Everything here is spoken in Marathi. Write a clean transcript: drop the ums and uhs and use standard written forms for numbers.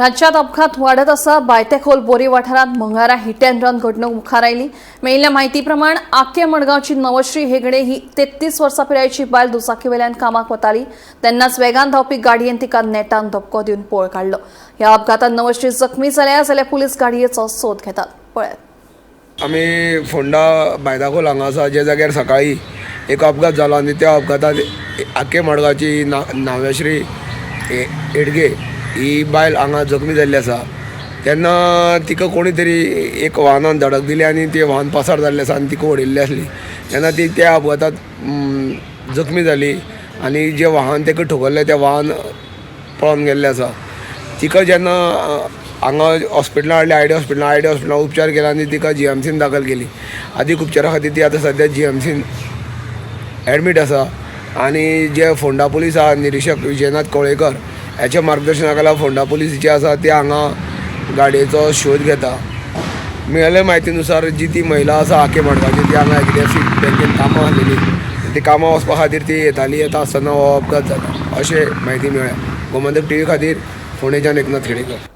राज्यात अपघात वाढत असा बायतेखोल बोरी वाठारात मंगळारा हिट अँड रन घडणूक मुखार आयली। मेळिल्ल्या म्हायतीप्रमाण आके मडगावची नवश्री हेगडे ही 33 वर्सां पिरायेची बायल दुचाकी वेल्यान कामाक वताली तेन्नाच वेगान धांवपी गाडयेन तिका नेटान धपको दिवन पळ काडलो। ह्या अपघातांत नवश्री जखमी जाल्यार पुलीस गाडयेचो सोद घेतात। पळयात। आम्ही फोंडा बायदाखोल हांगा आसा जे जाग्यार सकाळी एक अपघात जालो आनी त्या अपघातांत आके मडगावची नाव्याश्री एडगे ही बायल हांगा जखमी जाल्ली आसा। तेन्ना तिका कोणी तरी एक वाहनान धडक दिली आनी ते वाहन पासार जाल्लें आसा आनी तिका उडयल्ली आसली। तेन्ना ती त्या अपघातांत जखमी जाली आनी जे वाहन तेका ठोकरलें तें वाहन पळोवन गेल्लें आसा। तिका जेन्ना हांगा हॉस्पिटलांत हाडली आयडी हॉस्पिटलांत उपचार केला आनी तिका GMCन दाखल केली। अधिक उपचारा खातीर ती आतां सद्या GMCन एडमीट आसा आनी जे फोंडा पुलीस आहा निरीक्षक विजयनाथ कवळेकर ह्याच्या मार्गदर्शना खाला फोंडा पुलीस जे आसा ते हांगा गाडयेचो शोध घेता। मेळिल्ल्या म्हायतीनुसार जी ती महिला आसा आके मडगावची ती हांगा HDFC बँकेन कामां आसलेली, ती कामां वचपा खातीर ती येता आसतना हो अपघात जाता अशें म्हायती मेळ्ळ्या। गोमंतक TV खातीर फोंडेच्यान एकनाथ खेडेकर।